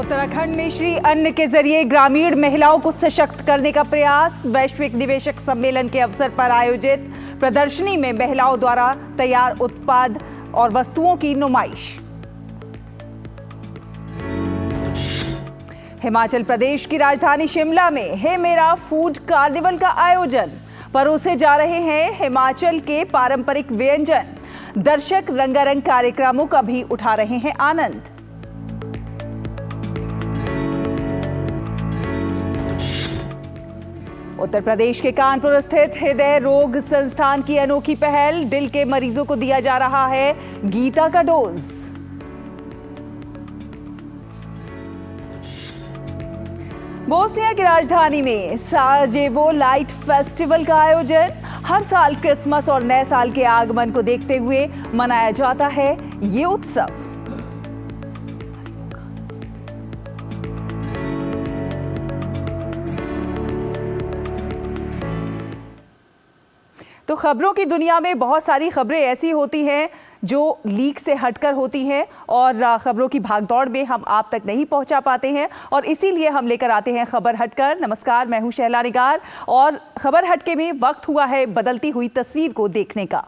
उत्तराखंड में श्री अन्न के जरिए ग्रामीण महिलाओं को सशक्त करने का प्रयास। वैश्विक निवेशक सम्मेलन के अवसर पर आयोजित प्रदर्शनी में महिलाओं द्वारा तैयार उत्पाद और वस्तुओं की नुमाइश। हिमाचल प्रदेश की राजधानी शिमला में है मेरा फूड कार्निवल का आयोजन। परोसे जा रहे हैं हिमाचल के पारंपरिक व्यंजन। दर्शक रंगारंग कार्यक्रमों का भी उठा रहे हैं आनंद। उत्तर प्रदेश के कानपुर स्थित हृदय रोग संस्थान की अनोखी पहल। दिल के मरीजों को दिया जा रहा है गीता का डोज। बोस्निया की राजधानी में साराजेवो लाइट फेस्टिवल का आयोजन। हर साल क्रिसमस और नए साल के आगमन को देखते हुए मनाया जाता है ये उत्सव। तो खबरों की दुनिया में बहुत सारी खबरें ऐसी होती हैं जो लीक से हटकर होती हैं और खबरों की भागदौड़ में हम आप तक नहीं पहुंचा पाते हैं और इसीलिए हम लेकर आते हैं खबर हटकर। नमस्कार, मैं हूं शैला निगार और खबर हटके में वक्त हुआ है बदलती हुई तस्वीर को देखने का।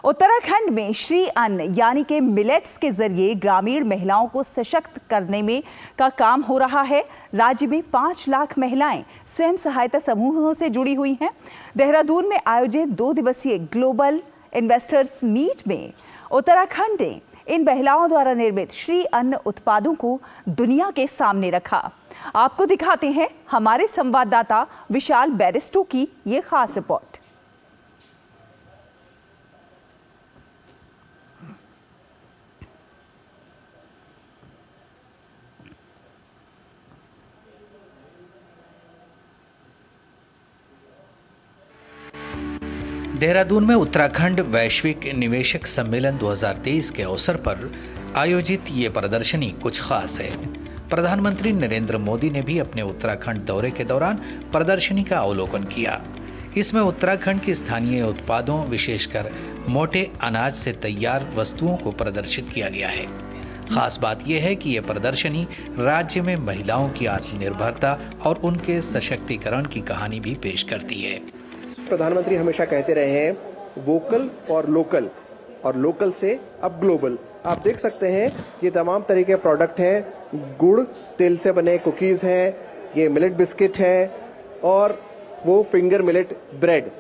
उत्तराखंड में श्री अन्न यानी कि मिलेट्स के जरिए ग्रामीण महिलाओं को सशक्त करने में का काम हो रहा है। राज्य में 5 लाख महिलाएं स्वयं सहायता समूहों से जुड़ी हुई हैं। देहरादून में आयोजित 2 दिवसीय ग्लोबल इन्वेस्टर्स मीट में उत्तराखंड ने इन महिलाओं द्वारा निर्मित श्री अन्न उत्पादों को दुनिया के सामने रखा। आपको दिखाते हैं हमारे संवाददाता विशाल बैरिस्टो की ये खास रिपोर्ट। देहरादून में उत्तराखंड वैश्विक निवेशक सम्मेलन 2023 के अवसर पर आयोजित ये प्रदर्शनी कुछ खास है। प्रधानमंत्री नरेंद्र मोदी ने भी अपने उत्तराखंड दौरे के दौरान प्रदर्शनी का अवलोकन किया। इसमें उत्तराखंड के स्थानीय उत्पादों, विशेषकर मोटे अनाज से तैयार वस्तुओं को प्रदर्शित किया गया है। खास बात यह है कि यह प्रदर्शनी राज्य में महिलाओं की आत्मनिर्भरता और उनके सशक्तिकरण की कहानी भी पेश करती है। प्रधानमंत्री हमेशा कहते रहे हैं वोकल फॉर लोकल और लोकल से अब ग्लोबल। आप देख सकते हैं ये तमाम तरह के प्रोडक्ट हैं। गुड़ तिल से बने कुकीज़ हैं, ये मिलेट बिस्किट है और वो फिंगर मिलेट ब्रेड।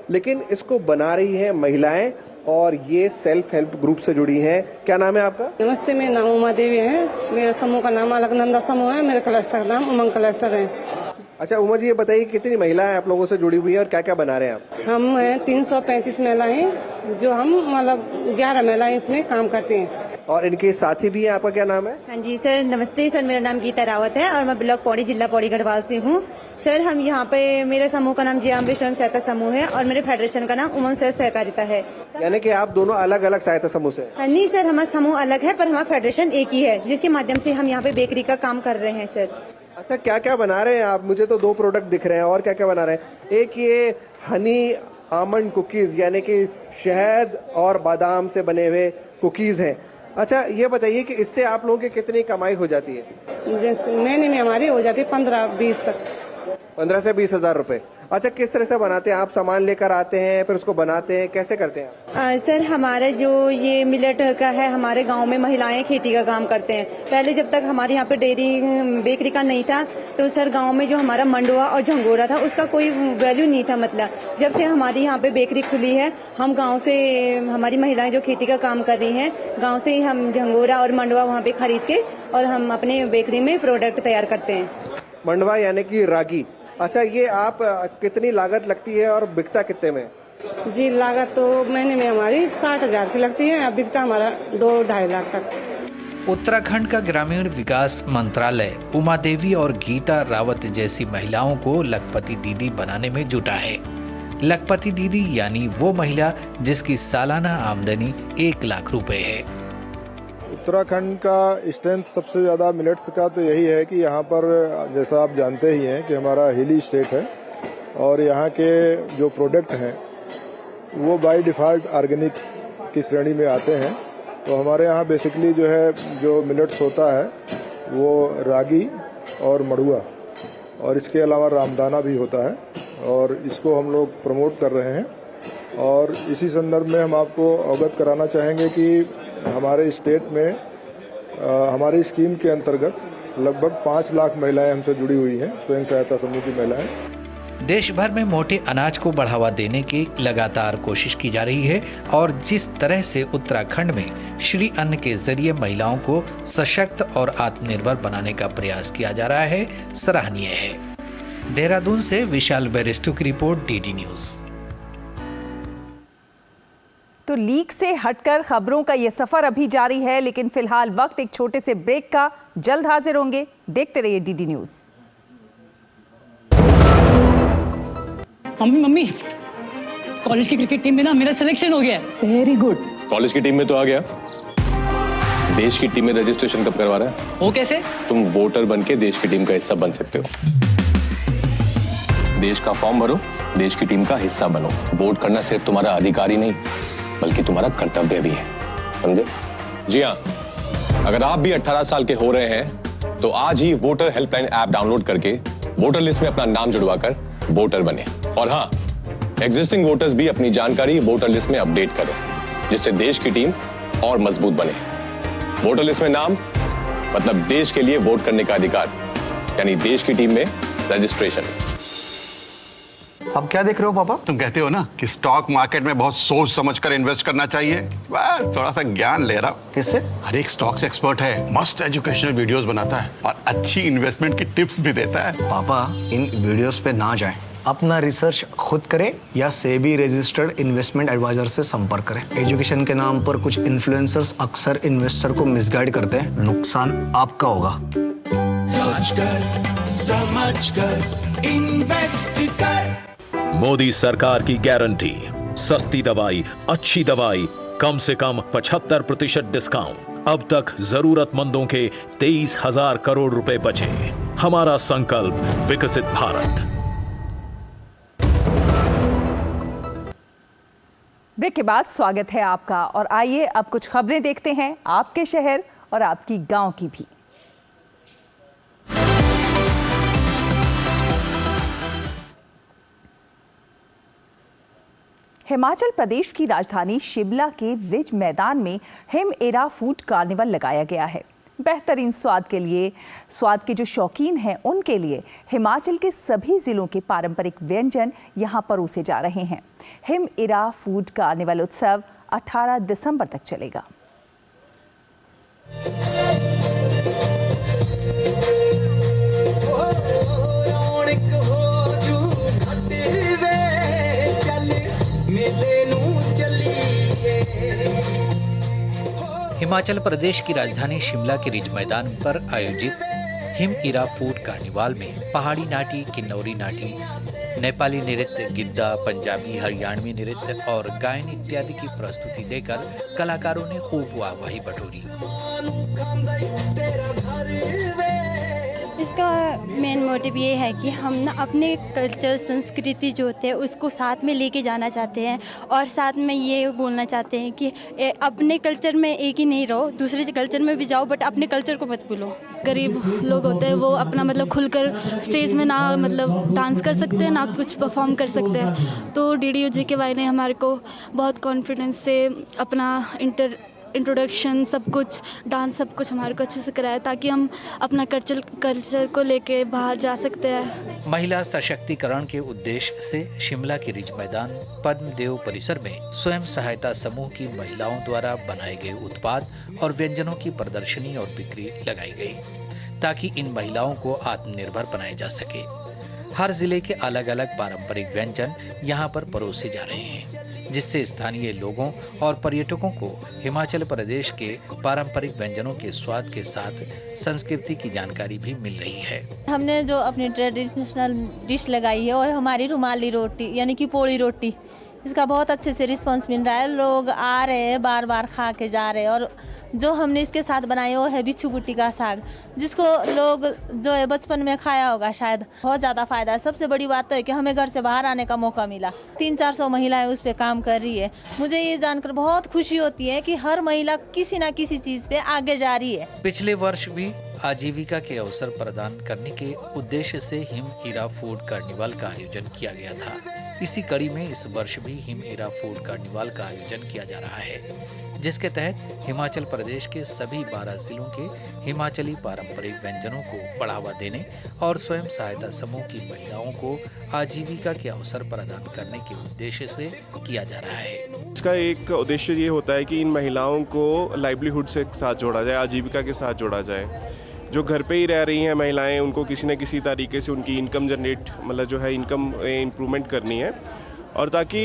लेकिन इसको बना रही हैं महिलाएं और ये सेल्फ हेल्प ग्रुप से जुड़ी हैं। क्या नाम है आपका? नमस्ते, मेरा नाम उमा देवी है। मेरे समूह का नाम अलकनंदा समूह है। मेरे क्लस्टर का नाम उमंग क्लस्टर है। अच्छा उमा जी, ये बताइए कितनी महिलाएं आप लोगों से जुड़ी हुई हैं और क्या क्या बना रहे हैं आप? हम 335 महिलाएं जो हम मतलब 11 महिलाएं इसमें काम करते हैं। और इनके साथी भी हैं। आपका क्या नाम है? हाँ जी सर, नमस्ते सर, मेरा नाम गीता रावत है और मैं ब्लॉक पौड़ी, जिला पौड़ी गढ़वाल से हूँ। सर हम यहाँ पे, मेरे समूह का नाम जियाम्बे स्वयं सहायता समूह है और मेरे फेडरेशन का नाम उमंग सहकारिता है। यानी कि आप दोनों अलग अलग सहायता समूह से? नहीं सर, हमारा समूह अलग है पर हमारा फेडरेशन एक ही है, जिसके माध्यम से हम यहाँ पे बेकरी का काम कर रहे हैं सर। अच्छा, क्या क्या बना रहे हैं आप? मुझे तो 2 प्रोडक्ट दिख रहे हैं, और क्या क्या बना रहे हैं? एक ये हनी आमंड कुकीज यानी कि शहद और बादाम से बने हुए कुकीज हैं। अच्छा ये बताइए कि इससे आप लोगों की कितनी कमाई हो जाती है? जैसे महीने में हमारी हो जाती है 15-20 तक। 15 से 20 हजार रुपए। अच्छा, किस तरह से बनाते हैं आप? सामान लेकर आते हैं फिर उसको बनाते हैं, कैसे करते हैं? सर हमारा जो ये मिलेट का है, हमारे गांव में महिलाएं खेती का काम करते हैं। पहले जब तक हमारे यहाँ पे डेयरी बेकरी का नहीं था तो सर गांव में जो हमारा मंडुआ और झंगोरा था उसका कोई वैल्यू नहीं था। मतलब जब से हमारी यहाँ पे बेकरी खुली है, हम गाँव से, हमारी महिलाएं जो खेती का काम कर रही है, गाँव से ही हम झंगोरा और मंडुआ वहाँ पे खरीद के और हम अपने बेकरी में प्रोडक्ट तैयार करते हैं। मंडवा यानी कि रागी। अच्छा, ये आप कितनी लागत लगती है और बिकता कितने में? जी लागत तो महीने में हमारी 60,000 की लगती है, अब बिकता हमारा 2-2.5 लाख तक। उत्तराखंड का ग्रामीण विकास मंत्रालय उमा देवी और गीता रावत जैसी महिलाओं को लखपति दीदी बनाने में जुटा है। लखपति दीदी यानी वो महिला जिसकी सालाना आमदनी 1 लाख रुपए है। उत्तराखंड का स्ट्रेंथ सबसे ज़्यादा मिलेट्स का तो यही है कि यहाँ पर जैसा आप जानते ही हैं कि हमारा हिली स्टेट है और यहाँ के जो प्रोडक्ट हैं वो बाय डिफ़ॉल्ट ऑर्गेनिक की श्रेणी में आते हैं। तो हमारे यहाँ बेसिकली जो है जो मिलेट्स होता है वो रागी और मड़ुआ और इसके अलावा रामदाना भी होता है और इसको हम लोग प्रमोट कर रहे हैं। और इसी संदर्भ में हम आपको अवगत कराना चाहेंगे कि हमारे स्टेट में हमारी स्कीम के अंतर्गत लगभग 5 लाख महिलाएं हमसे जुड़ी हुई हैं, स्वयं सहायता समूह की महिलाएं। देश भर में मोटे अनाज को बढ़ावा देने की लगातार कोशिश की जा रही है और जिस तरह से उत्तराखंड में श्री अन्न के जरिए महिलाओं को सशक्त और आत्मनिर्भर बनाने का प्रयास किया जा रहा है, सराहनीय है। देहरादून से विशाल बेरिस्टो की रिपोर्ट, डीडी न्यूज। तो लीक से हटकर खबरों का यह सफर अभी जारी है, लेकिन फिलहाल वक्त एक छोटे से ब्रेक का। जल्द हाजिर होंगे, देखते रहिए डीडी न्यूज। मम्मी कॉलेज की क्रिकेट टीम में ना मेरा सिलेक्शन हो गया है। Very good. कॉलेज की टीम में तो आ गया, देश की टीम में रजिस्ट्रेशन कब करवा रहा है? वो कैसे? तुम वोटर बन के देश की टीम का हिस्सा बन सकते हो। देश का फॉर्म भरो, देश की टीम का हिस्सा बनो। वोट करना सिर्फ तुम्हारा अधिकार ही नहीं बल्कि तुम्हारा कर्तव्य भी है, समझे? जी हाँ, अगर आप भी 18 साल के हो रहे हैं तो आज ही वोटर हेल्पलाइन ऐप डाउनलोड करके वोटर लिस्ट में अपना नाम जुड़वाकर वोटर बने। और हाँ, एग्जिस्टिंग वोटर्स भी अपनी जानकारी वोटर लिस्ट में अपडेट करें, जिससे देश की टीम और मजबूत बने। वोटर लिस्ट में नाम मतलब देश के लिए वोट करने का अधिकार, यानी देश की टीम में रजिस्ट्रेशन। अब क्या देख रहे हो पापा? तुम कहते हो ना कि स्टॉक मार्केट में बहुत सोच समझकर इन्वेस्ट करना चाहिए, बस थोड़ा सा ज्ञान ले रहा हूँ। किससे? हर एक स्टॉक्स एक्सपर्ट है, मस्त एजुकेशनल वीडियोस बनाता है और अच्छी इन्वेस्टमेंट की टिप्स भी देता है। पापा इन वीडियोस पे ना जाएं, अपना रिसर्च खुद करें या सेबी रजिस्टर्ड इन्वेस्टमेंट एडवाइजर से संपर्क करें। एजुकेशन के नाम पर कुछ इन्फ्लुएंसर्स अक्सर इन्वेस्टर को मिसगाइड करते हैं, नुकसान आपका होगा। सोचकर समझकर इन्वेस्ट कर। मोदी सरकार की गारंटी, सस्ती दवाई, अच्छी दवाई, कम से कम 75% डिस्काउंट। अब तक जरूरतमंदों के 23,000 करोड़ रुपए बचे। हमारा संकल्प विकसित भारत। ब्रेक के बाद स्वागत है आपका और आइए अब कुछ खबरें देखते हैं आपके शहर और आपकी गांव की भी। हिमाचल प्रदेश की राजधानी शिमला के रिज मैदान में हिम एरा फूड कार्निवल लगाया गया है। बेहतरीन स्वाद के जो शौकीन हैं उनके लिए हिमाचल के सभी जिलों के पारंपरिक व्यंजन यहां परोसे जा रहे हैं। हिम एरा फूड कार्निवल उत्सव 18 दिसंबर तक चलेगा। हिमाचल प्रदेश की राजधानी शिमला के रिज मैदान पर आयोजित हिम इरा फूड कार्निवाल में पहाड़ी नाटी, किन्नौरी नाटी, नेपाली नृत्य, गिद्दा, पंजाबी, हरियाणवी नृत्य और गायन इत्यादि की प्रस्तुति देकर कलाकारों ने खूब वाहवाही बटोरी। इसका मेन मोटिव ये है कि हम ना अपने कल्चर संस्कृति जो होते हैं उसको साथ में लेके जाना चाहते हैं और साथ में ये बोलना चाहते हैं कि अपने कल्चर में एक ही नहीं रहो, दूसरे कल्चर में भी जाओ बट अपने कल्चर को मत भूलो। गरीब लोग होते हैं वो अपना मतलब खुलकर स्टेज में ना मतलब डांस कर सकते हैं ना कुछ परफॉर्म कर सकते हैं। तो DDU-GKY ने हमारे को बहुत कॉन्फिडेंस से अपना इंट्रोडक्शन सब कुछ डांस सब कुछ हमारे को अच्छे से कराया ताकि हम अपना कल्चर को लेके बाहर जा सकते हैं। महिला सशक्तिकरण के उद्देश्य से शिमला के रिज मैदान पद्मदेव परिसर में स्वयं सहायता समूह की महिलाओं द्वारा बनाए गए उत्पाद और व्यंजनों की प्रदर्शनी और बिक्री लगाई गई ताकि इन महिलाओं को आत्मनिर्भर बनाया जा सके। हर जिले के अलग अलग पारंपरिक व्यंजन यहाँ पर परोसे जा रहे हैं जिससे स्थानीय लोगों और पर्यटकों को हिमाचल प्रदेश के पारंपरिक व्यंजनों के स्वाद के साथ संस्कृति की जानकारी भी मिल रही है। हमने जो अपनी ट्रेडिशनल डिश लगाई है और हमारी रुमाली रोटी यानी कि पोड़ी रोटी इसका बहुत अच्छे से रिस्पांस मिल रहा है। लोग आ रहे हैं, बार बार खा के जा रहे हैं। और जो हमने इसके साथ बनाई वो है बिच्छू बुट्टी का साग, जिसको लोग जो है बचपन में खाया होगा शायद। बहुत ज़्यादा फ़ायदा है। सबसे बड़ी बात तो है कि हमें घर से बाहर आने का मौका मिला। 300-400 महिलाएं उस पर काम कर रही है। मुझे ये जानकर बहुत खुशी होती है कि हर महिला किसी न किसी चीज़ पे आगे जा रही है। पिछले वर्ष भी आजीविका के अवसर प्रदान करने के उद्देश्य से हिम इरा फूड कार्निवाल का आयोजन किया गया था। इसी कड़ी में इस वर्ष भी हिम इरा फूड कार्निवाल का आयोजन किया जा रहा है, जिसके तहत हिमाचल प्रदेश के सभी 12 जिलों के हिमाचली पारंपरिक व्यंजनों को बढ़ावा देने और स्वयं सहायता समूह की महिलाओं को आजीविका के अवसर प्रदान करने के उद्देश्य से किया जा रहा है। इसका एक उद्देश्य ये होता है कि इन महिलाओं को लाइवलीहुड से साथ जोड़ा जाए, आजीविका के साथ जोड़ा जाए। जो घर पे ही रह रही हैं महिलाएं, उनको किसी न किसी तरीके से उनकी इनकम जनरेट, मतलब जो है इनकम इम्प्रूवमेंट करनी है, और ताकि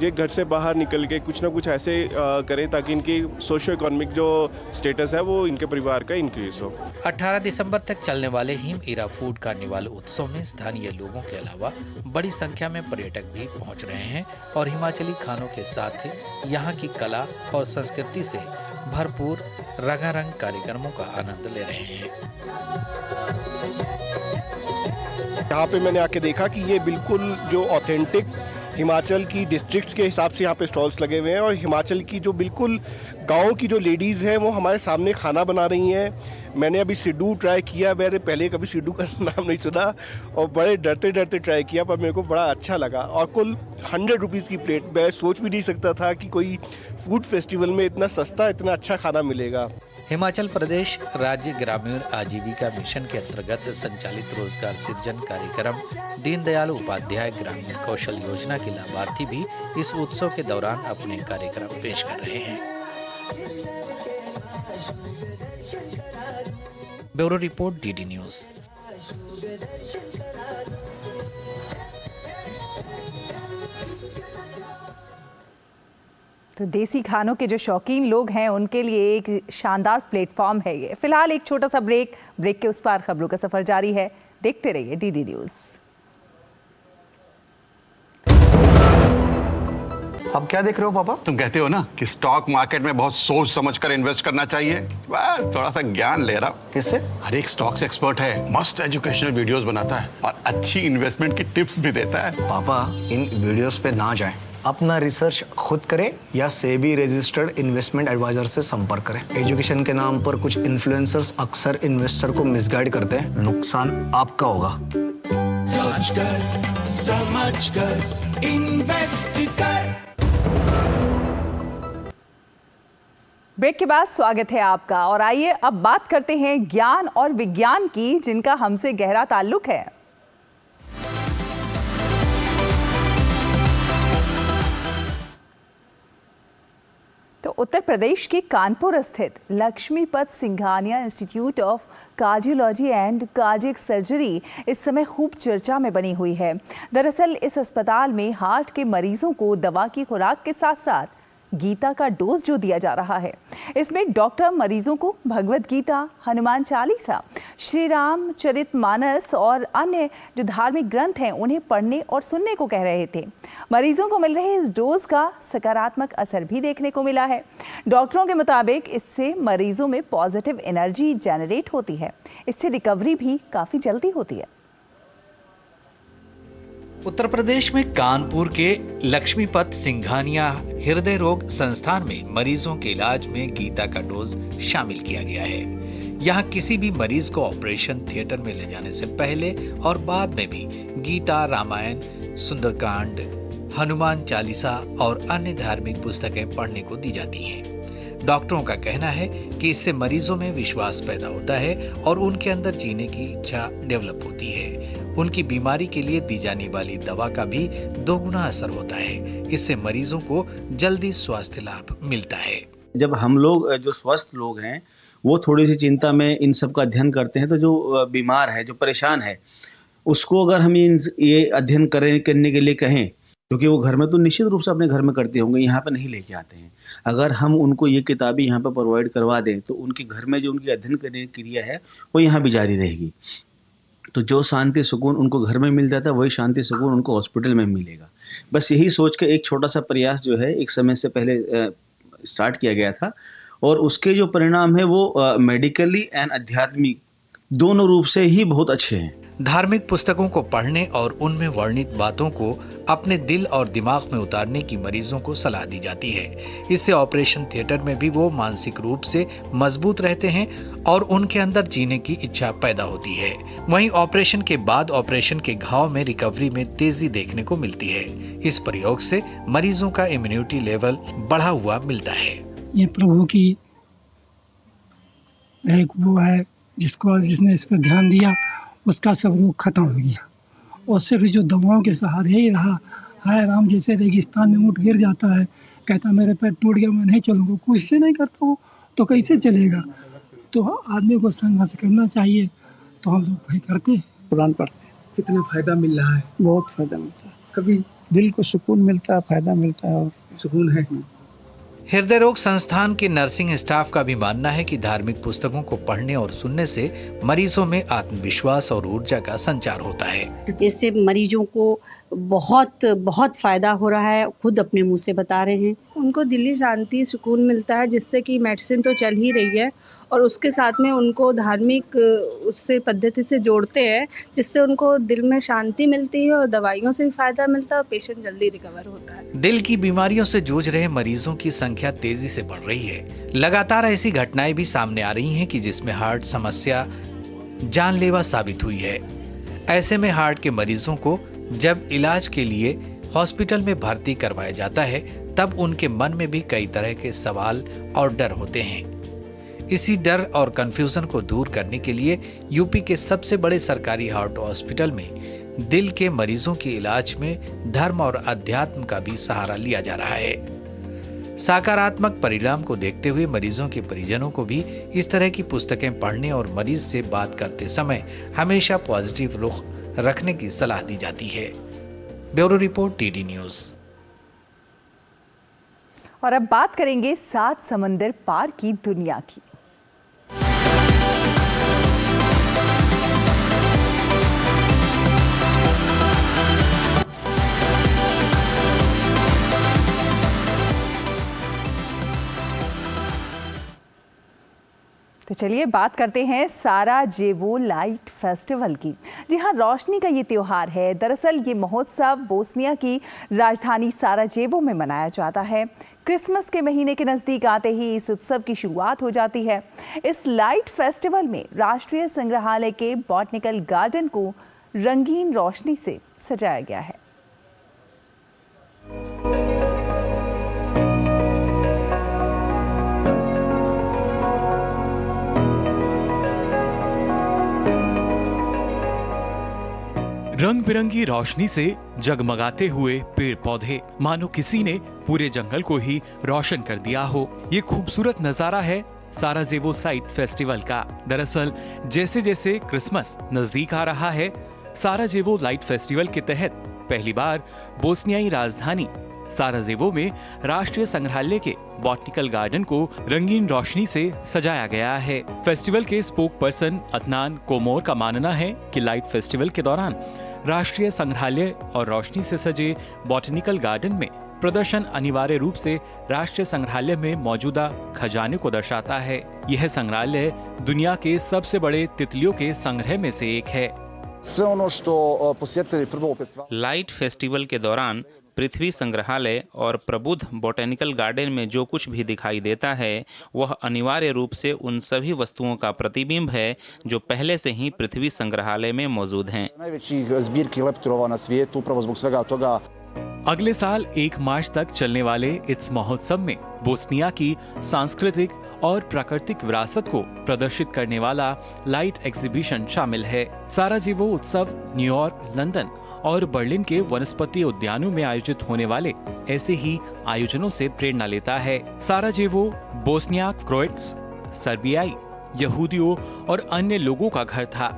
ये घर से बाहर निकल के कुछ ना कुछ ऐसे करें ताकि इनकी सोशियो इकोनॉमिक जो स्टेटस है वो इनके परिवार का इंक्रीज हो। 18 दिसंबर तक चलने वाले हिम इरा फूड कार्निवाल उत्सव में स्थानीय लोगों के अलावा बड़ी संख्या में पर्यटक भी पहुंच रहे हैं और हिमाचली खानों के साथ यहाँ की कला और संस्कृति से भरपूर रंगारंग कार्यक्रमों का आनंद ले रहे हैं। यहाँ पे मैंने आके देखा कि ये बिल्कुल जो ऑथेंटिक हिमाचल की डिस्ट्रिक्ट्स के हिसाब से यहाँ पे स्टॉल्स लगे हुए हैं, और हिमाचल की जो बिल्कुल गांव की जो लेडीज़ हैं वो हमारे सामने खाना बना रही हैं। मैंने अभी सिड्डू ट्राई किया, मैंने पहले कभी सिड्डू का नाम नहीं सुना और बड़े डरते डरते ट्राई किया, पर मेरे को बड़ा अच्छा लगा। और कुल 100 रुपीज़ की प्लेट। मैं सोच भी नहीं सकता था कि कोई फूड फेस्टिवल में इतना सस्ता, इतना अच्छा खाना मिलेगा। हिमाचल प्रदेश राज्य ग्रामीण आजीविका मिशन के अंतर्गत संचालित रोजगार सृजन कार्यक्रम दीनदयाल उपाध्याय ग्रामीण कौशल योजना के लाभार्थी भी इस उत्सव के दौरान अपने कार्यक्रम पेश कर रहे हैं। Bureau report, DD news. तो देसी खानों के जो शौकीन लोग हैं उनके लिए एक शानदार प्लेटफॉर्म है ये। फिलहाल एक छोटा सा ब्रेक के उस पार खबरों का सफर जारी है। देखते रहिए डीडी न्यूज़। अब क्या देख रहे हो पापा? तुम कहते हो ना कि स्टॉक मार्केट में बहुत सोच समझ कर इन्वेस्ट करना चाहिए, बस थोड़ा सा ज्ञान ले रहा हूं। किससे? हर एक स्टॉक्स एक्सपर्ट है, मस्त एजुकेशनल वीडियोस बनाता है और अच्छी इन्वेस्टमेंट की टिप्स भी देता है। पापा इन वीडियोस पे ना जाएं, अपना रिसर्च खुद करें या सेबी रजिस्टर्ड इन्वेस्टमेंट एडवाइजर से संपर्क करें। एजुकेशन के नाम पर कुछ इन्फ्लुएंसर्स अक्सर इन्वेस्टर को मिसगाइड करते हैं, नुकसान आपका होगा। सोच कर समझ कर इन्वेस्ट कर। ब्रेक के बाद स्वागत है आपका, और आइए अब बात करते हैं ज्ञान और विज्ञान की, जिनका हमसे गहरा ताल्लुक है। तो उत्तर प्रदेश के कानपुर स्थित Lakshmipat Singhania institute of cardiology and cardiac surgery इस समय खूब चर्चा में बनी हुई है। दरअसल इस अस्पताल में हार्ट के मरीजों को दवा की खुराक के साथ साथ गीता का डोज जो दिया जा रहा है, इसमें डॉक्टर मरीजों को भगवत गीता, हनुमान चालीसा, श्री राम चरितमानस और अन्य जो धार्मिक ग्रंथ हैं उन्हें पढ़ने और सुनने को कह रहे थे। मरीजों को मिल रहे इस डोज का सकारात्मक असर भी देखने को मिला है। डॉक्टरों के मुताबिक इससे मरीजों में पॉजिटिव एनर्जी जनरेट होती है, इससे रिकवरी भी काफ़ी जल्दी होती है। उत्तर प्रदेश में कानपुर के लक्ष्मीपत सिंघानिया हृदय रोग संस्थान में मरीजों के इलाज में गीता का डोज शामिल किया गया है। यहाँ किसी भी मरीज को ऑपरेशन थिएटर में ले जाने से पहले और बाद में भी गीता, रामायण, सुंदरकांड, हनुमान चालीसा और अन्य धार्मिक पुस्तकें पढ़ने को दी जाती हैं। डॉक्टरों का कहना है कि इससे मरीजों में विश्वास पैदा होता है और उनके अंदर जीने की इच्छा डेवलप होती है। उनकी बीमारी के लिए दी जाने वाली दवा का भी दोगुना असर होता है। इससे मरीजों को जल्दी स्वास्थ्य लाभ मिलता है। जब हम लोग जो स्वस्थ लोग हैं वो थोड़ी सी चिंता में इन सब का अध्ययन करते हैं, तो जो बीमार है, जो परेशान है, उसको अगर हम ये अध्ययन करने के लिए कहें, क्योंकि वो घर में तो निश्चित रूप से अपने घर में करते होंगे, यहाँ पे नहीं लेके आते हैं। अगर हम उनको ये किताबें यहाँ पे प्रोवाइड करवा दें तो उनके घर में जो उनकी अध्ययन करने की क्रिया है वो यहाँ भी जारी रहेगी। तो जो शांति सुकून उनको घर में मिल जाता है वही शांति सुकून उनको हॉस्पिटल में मिलेगा। बस यही सोच के एक छोटा सा प्रयास जो है एक समय से पहले स्टार्ट किया गया था, और उसके जो परिणाम है वो मेडिकली एंड आध्यात्मिक दोनों रूप से ही बहुत अच्छे हैं। धार्मिक पुस्तकों को पढ़ने और उनमें वर्णित बातों को अपने दिल और दिमाग में उतारने की मरीजों को सलाह दी जाती है। इससे ऑपरेशन थिएटर में भी वो मानसिक रूप से मजबूत रहते हैं और उनके अंदर जीने की इच्छा पैदा होती है। वहीं ऑपरेशन के बाद ऑपरेशन के घाव में रिकवरी में तेजी देखने को मिलती है। इस प्रयोग से मरीजों का इम्यूनिटी लेवल बढ़ा हुआ मिलता है। ये प्रभु की एक वो है जिसने इस पर ध्यान दिया, उसका सब रोग खत्म हो गया और सिर्फ जो दवाओं के सहारे ही रहा। हाय राम, जैसे रेगिस्तान में ऊँट गिर जाता है, कहता मेरे पैर टूट गया, मैं नहीं चलूँगा, कुछ से नहीं करता हूँ तो कैसे चलेगा। तो आदमी को संघर्ष करना चाहिए, तो हम लोग वही करते हैं, कुरान पढ़ते हैं। कितना फायदा मिल रहा है? बहुत फायदा मिलता है, कभी दिल को सुकून मिलता है, फायदा मिलता है और सुकून है। हृदय रोग संस्थान के नर्सिंग स्टाफ का भी मानना है कि धार्मिक पुस्तकों को पढ़ने और सुनने से मरीजों में आत्मविश्वास और ऊर्जा का संचार होता है। इससे मरीजों को बहुत बहुत फायदा हो रहा है, खुद अपने मुंह से बता रहे हैं। उनको दिली शांति सुकून मिलता है, जिससे कि मेडिसिन तो चल ही रही है और उसके साथ में उनको धार्मिक उससे पद्धति से जोड़ते हैं, जिससे उनको दिल में शांति मिलती है और दवाइयों से भी फायदा मिलता है और पेशेंट जल्दी रिकवर होता है। दिल की बीमारियों से जूझ रहे मरीजों की संख्या तेजी से बढ़ रही है। लगातार ऐसी घटनाएं भी सामने आ रही हैं कि जिसमें हार्ट समस्या जानलेवा साबित हुई है। ऐसे में हार्ट के मरीजों को जब इलाज के लिए हॉस्पिटल में भर्ती करवाया जाता है, तब उनके मन में भी कई तरह के सवाल और डर होते हैं। इसी डर और कंफ्यूजन को दूर करने के लिए यूपी के सबसे बड़े सरकारी हार्ट हॉस्पिटल में दिल के मरीजों के इलाज में धर्म और अध्यात्म का भी सहारा लिया जा रहा है। सकारात्मक परिणाम को देखते हुए मरीजों के परिजनों को भी इस तरह की पुस्तकें पढ़ने और मरीज से बात करते समय हमेशा पॉजिटिव रुख रखने की सलाह दी जाती है। Bureau report, TD news. और अब बात करेंगे 7 समंदर पार की दुनिया की। तो चलिए बात करते हैं साराजेवो लाइट फेस्टिवल की। जी हाँ, रोशनी का ये त्योहार है। दरअसल ये महोत्सव बोस्निया की राजधानी साराजेवो में मनाया जाता है। क्रिसमस के महीने के नज़दीक आते ही इस उत्सव की शुरुआत हो जाती है। इस लाइट फेस्टिवल में राष्ट्रीय संग्रहालय के बॉटनिकल गार्डन को रंगीन रोशनी से सजाया गया है। रंग बिरंगी रोशनी से जगमगाते हुए पेड़ पौधे, मानो किसी ने पूरे जंगल को ही रोशन कर दिया हो। ये खूबसूरत नजारा है साराजेवो साइट फेस्टिवल का। दरअसल जैसे जैसे क्रिसमस नजदीक आ रहा है, साराजेवो लाइट फेस्टिवल के तहत पहली बार बोस्नियाई राजधानी साराजेवो में राष्ट्रीय संग्रहालय के बॉटनिकल गार्डन को रंगीन रोशनी से सजाया गया है। फेस्टिवल के स्पोक पर्सन अदनान कोमोर का मानना है कि लाइट फेस्टिवल के दौरान राष्ट्रीय संग्रहालय और रोशनी से सजे बॉटनिकल गार्डन में प्रदर्शन अनिवार्य रूप से राष्ट्रीय संग्रहालय में मौजूदा खजाने को दर्शाता है। यह संग्रहालय दुनिया के सबसे बड़े तितलियों के संग्रह में से एक है। लाइट फेस्टिवल के दौरान पृथ्वी संग्रहालय और प्रबुद्ध बॉटनिकल गार्डन में जो कुछ भी दिखाई देता है, वह अनिवार्य रूप से उन सभी वस्तुओं का प्रतिबिंब है जो पहले से ही पृथ्वी संग्रहालय में मौजूद हैं। अगले साल 1 मार्च तक चलने वाले इस महोत्सव में बोस्निया की सांस्कृतिक और प्राकृतिक विरासत को प्रदर्शित करने वाला लाइट एग्जीबिशन शामिल है। साराजेवो उत्सव न्यूयॉर्क, लंदन और बर्लिन के वनस्पति उद्यानों में आयोजित होने वाले ऐसे ही आयोजनों से प्रेरणा लेता है। साराजेवो बोस्निया, क्रोएट्स, सर्बियाई, यहूदियों और अन्य लोगों का घर था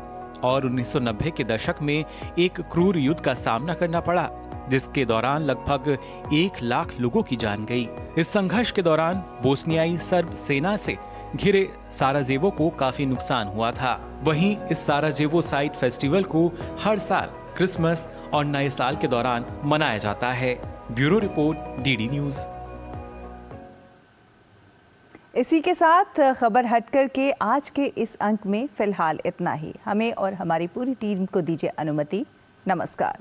और 1990 के दशक में एक क्रूर युद्ध का सामना करना पड़ा, जिसके दौरान लगभग 1 लाख लोगों की जान गई। इस संघर्ष के दौरान बोस्नियाई सर्ब सेना से घिरे साराजेवो को काफी नुकसान हुआ था। वहीं इस साराजेवो साइट फेस्टिवल को हर साल क्रिसमस और नए साल के दौरान मनाया जाता है। Bureau report, DD news. इसी के साथ खबर हटकर के आज के इस अंक में फिलहाल इतना ही। हमें और हमारी पूरी टीम को दीजिए अनुमति। नमस्कार।